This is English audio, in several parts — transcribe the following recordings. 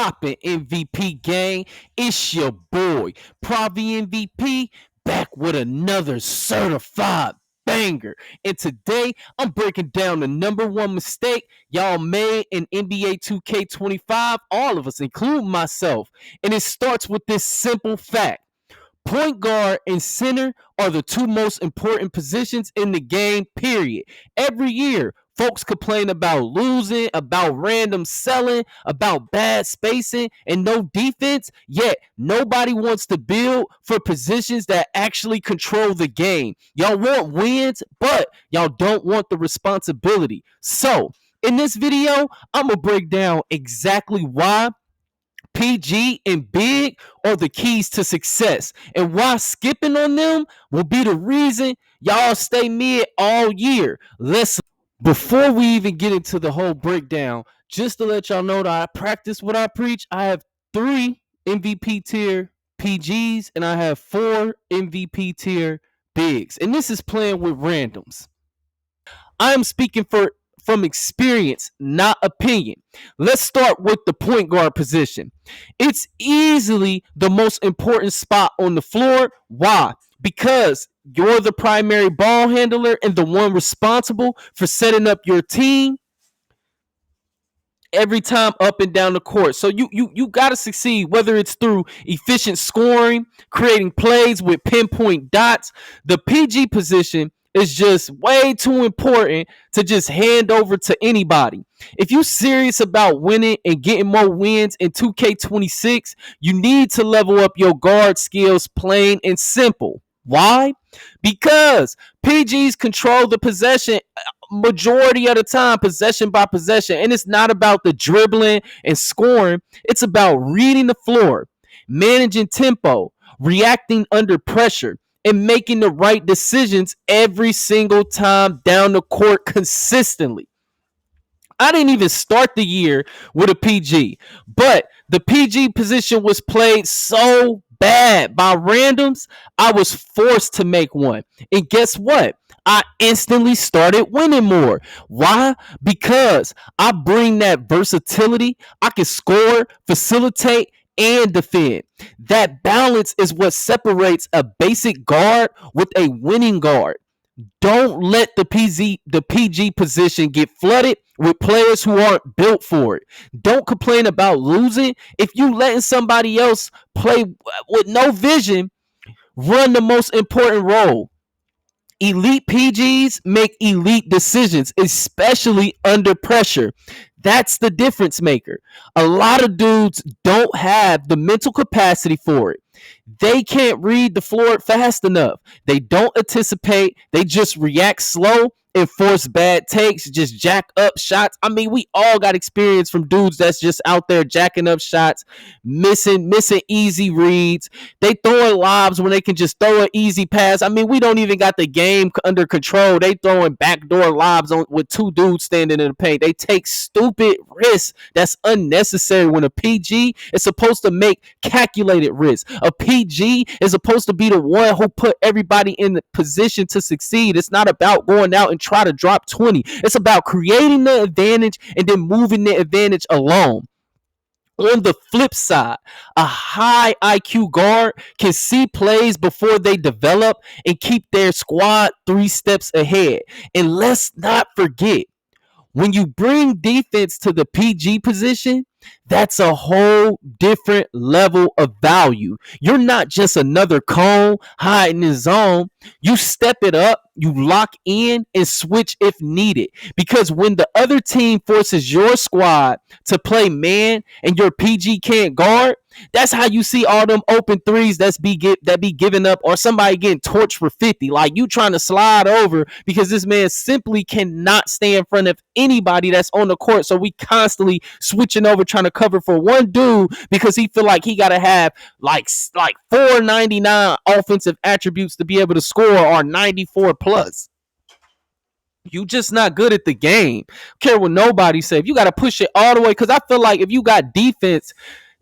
poppin' MVP gang? It's your boy, Pravi MVP, back with another certified banger. And today I'm breaking down the number one mistake y'all made in NBA 2K25, all of us, including myself. And it starts with this simple fact. Point guard and center are the two most important positions in the game, period. Every year, folks complain about losing, about random selling, about bad spacing, and no defense, yet nobody wants to build for positions that actually control the game. Y'all want wins, but y'all don't want the responsibility. So, in this video, I'm going to break down exactly why PG and Big are the keys to success, and why skipping on them will be the reason y'all stay mid all year. Let's Before we even get into the whole breakdown, just to let y'all know that I practice what I preach. I have 3 MVP tier PGs and I have 4 MVP tier bigs, and this is playing with randoms. I am speaking from experience, not opinion. Let's start with the point guard position. It's easily the most important spot on the floor. Why? Because you're the primary ball handler and the one responsible for setting up your team every time up and down the court. So you got to succeed, whether it's through efficient scoring, creating plays with pinpoint dots. The PG position is just way too important to just hand over to anybody. If you're serious about winning and getting more wins in 2K26, you need to level up your guard skills, plain and simple. Why? Because PGs control the possession majority of the time, possession by possession. And it's not about the dribbling and scoring. It's about reading the floor, managing tempo, reacting under pressure, and making the right decisions every single time down the court consistently. I didn't even start the year with a PG, but the PG position was played so bad by randoms, I was forced to make one. And guess what? I instantly started winning more. Why? Because I bring that versatility. I can score, facilitate, and defend. That balance is what separates a basic guard with a winning guard. Don't let the PG position get flooded with players who aren't built for it. Don't complain about losing. If you letting somebody else play with no vision run the most important role. Elite PGs make elite decisions, especially under pressure. That's the difference maker. A lot of dudes don't have the mental capacity for it. They can't read the floor fast enough. They don't anticipate. They just react slow and force bad takes, just jack up shots. I mean, we all got experience from dudes that's just out there jacking up shots, missing easy reads. They throwing lobs when they can just throw an easy pass. I mean, we don't even got the game under control. They throwing backdoor lobs with 2 dudes standing in the paint. They take stupid risks that's unnecessary when a PG is supposed to make calculated risks. A PG is supposed to be the one who put everybody in the position to succeed. It's not about going out and try to drop 20. It's about creating the advantage and then moving the advantage alone. On the flip side, a high IQ guard can see plays before they develop and keep their squad 3 steps ahead. And let's not forget, when you bring defense to the PG position, that's a whole different level of value. You're not just another cone hiding in zone. You step it up, you lock in and switch if needed. Because when the other team forces your squad to play man and your PG can't guard, that's how you see all them open threes that be given up, or somebody getting torched for 50. Like, you trying to slide over because this man simply cannot stay in front of anybody that's on the court. So we constantly switching over trying to cover for one dude because he feel like he got to have like 499 offensive attributes to be able to score, or 94 plus. You just not good at the game. Care what nobody say. If you got to push it all the way, because I feel like if you got defense,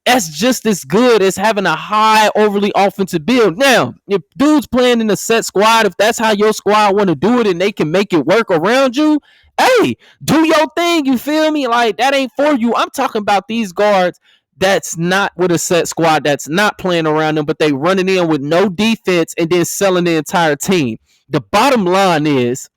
that's just as good as having a high, overly offensive build. Now, if dudes playing in a set squad, if that's how your squad want to do it and they can make it work around you, hey, do your thing. You feel me? Like, that ain't for you. I'm talking about these guards that's not with a set squad, that's not playing around them, but they running in with no defense and then selling the entire team. The bottom line is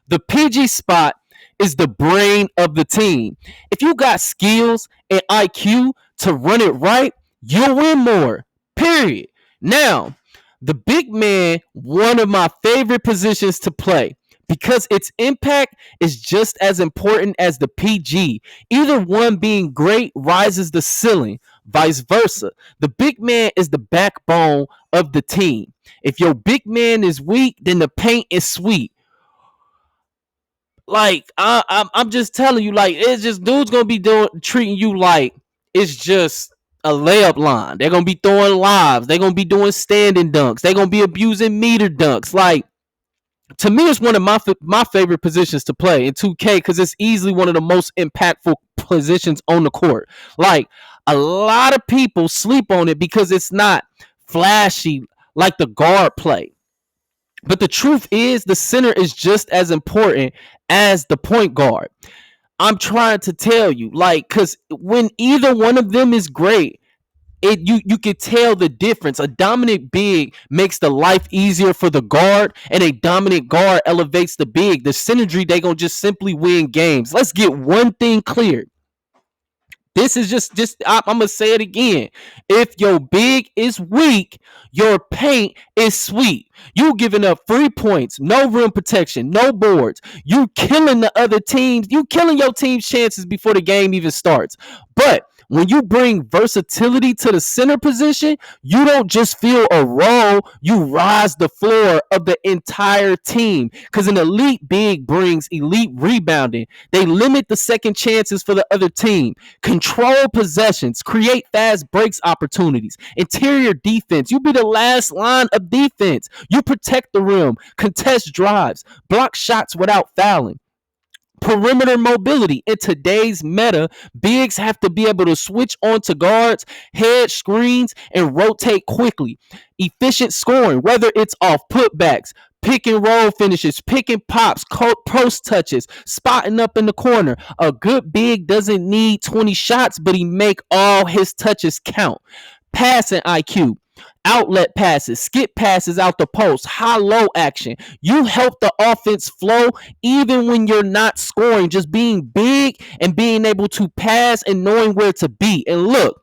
the PG spot is the brain of the team. If you got skills and IQ to run it right, you'll win more. Period. Now, the big man, one of my favorite positions to play because its impact is just as important as the PG. Either one being great rises the ceiling, vice versa. The big man is the backbone of the team. If your big man is weak, then the paint is sweet. Like I'm just telling you, like it's just dudes gonna be treating you like it's just a layup line. They're gonna be throwing lives. They're gonna be doing standing dunks. They're gonna be abusing meter dunks. Like to me, it's one of my favorite positions to play in 2K because it's easily one of the most impactful positions on the court. Like a lot of people sleep on it because it's not flashy like the guard play. But the truth is, the center is just as important as the point guard. I'm trying to tell you, like, because when either one of them is great, you can tell the difference. A dominant big makes the life easier for the guard, and a dominant guard elevates the big. The synergy, they gonna just simply win games. Let's get one thing clear. This is just I'm gonna say it again. If your big is weak, your paint is sweet. You giving up free points, no rim protection, no boards. You killing the other teams. You killing your team's chances before the game even starts. But when you bring versatility to the center position, you don't just fill a role, you rise the floor of the entire team. Because an elite big brings elite rebounding. They limit the second chances for the other team, control possessions, create fast breaks opportunities, interior defense. You be the last line of defense. You protect the rim, contest drives, block shots without fouling. Perimeter mobility. In today's meta, bigs have to be able to switch on to guards, head screens, and rotate quickly. Efficient scoring, whether it's off putbacks, pick and roll finishes, pick and pops, post touches, spotting up in the corner. A good big doesn't need 20 shots, but he make all his touches count. Passing IQ, outlet passes, skip passes out the post, high-low action. You help the offense flow even when you're not scoring. Just being big and being able to pass and knowing where to be. And look,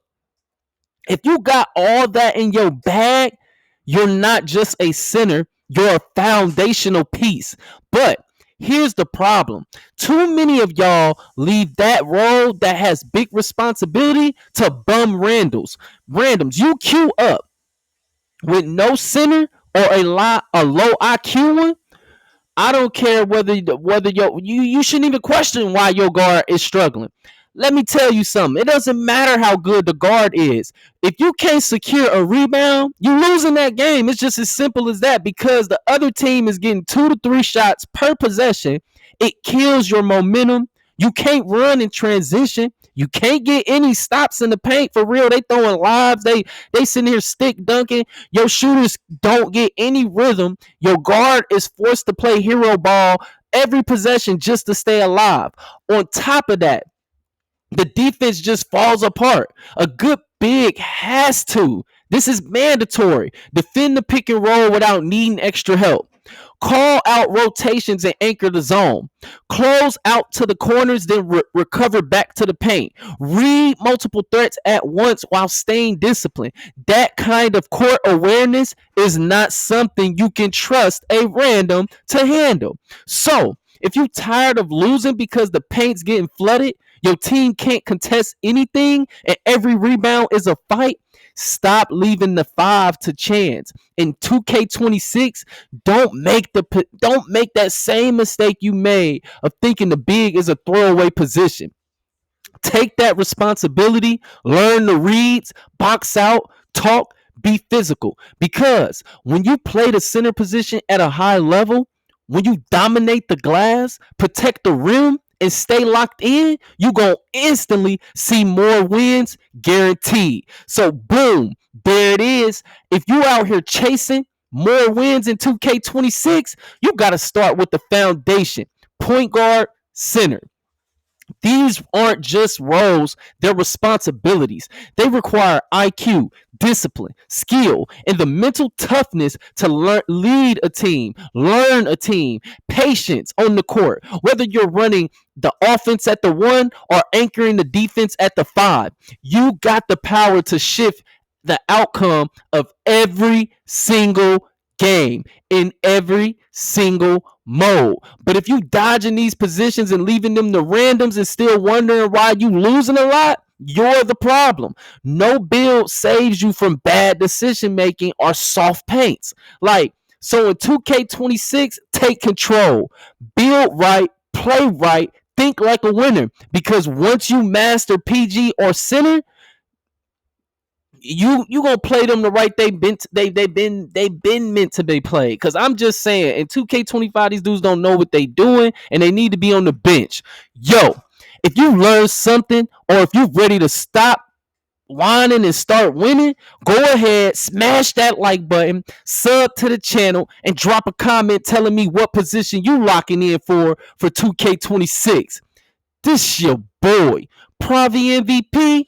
if you got all that in your bag, you're not just a center, you're a foundational piece. But here's the problem. Too many of y'all leave that role that has big responsibility to bum randoms. You queue up with no center or a low IQ one. I don't care whether you shouldn't even question why your guard is struggling. Let me tell you something. It doesn't matter how good the guard is. If you can't secure a rebound, you're losing that game. It's just as simple as that because the other team is getting 2 to 3 shots per possession. It kills your momentum. You can't run in transition. You can't get any stops in the paint for real. They throwing lives. They sitting here stick dunking. Your shooters don't get any rhythm. Your guard is forced to play hero ball every possession just to stay alive. On top of that, the defense just falls apart. A good big has to. This is mandatory. Defend the pick and roll without needing extra help. Call out rotations and anchor the zone. Close out to the corners, then recover back to the paint. Read multiple threats at once while staying disciplined. That kind of court awareness is not something you can trust a random to handle. So, if you're tired of losing because the paint's getting flooded, your team can't contest anything, and every rebound is a fight, stop leaving the 5 to chance. In 2K26, don't make that same mistake you made of thinking the big is a throwaway position. Take that responsibility, learn the reads, box out, talk, be physical. Because when you play the center position at a high level, when you dominate the glass, protect the rim, and stay locked in, you gonna instantly see more wins guaranteed. So boom, there it is. If you out here chasing more wins in 2K26, you gotta start with the foundation. Point guard, center. These aren't just roles, they're responsibilities. They require IQ, discipline, skill, and the mental toughness to lead a team, learn a team, patience on the court. Whether you're running the offense at the 1 or anchoring the defense at the 5, you got the power to shift the outcome of every single game in every single mode. But if you dodging these positions and leaving them to randoms and still wondering why you losing a lot, you're the problem. No build saves you from bad decision making or soft paints. Like, so in 2K26, take control, build right, play right, think like a winner. Because once you master PG or center, you gonna play them the right they've been meant to be played. Cause I'm just saying, in 2K25, these dudes don't know what they doing and they need to be on the bench. Yo, if you learn something or if you're ready to stop whining and start winning, go ahead, smash that like button, sub to the channel, and drop a comment telling me what position you locking in for 2K26. This your boy, Pravi MVP.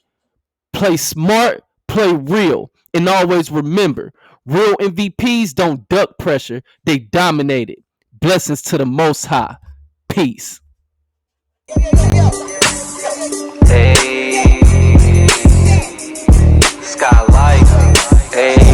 Play smart, play real, and always remember, real MVPs don't duck pressure, they dominate it. Blessings to the Most High. Peace. Hey, Skylight. Hey.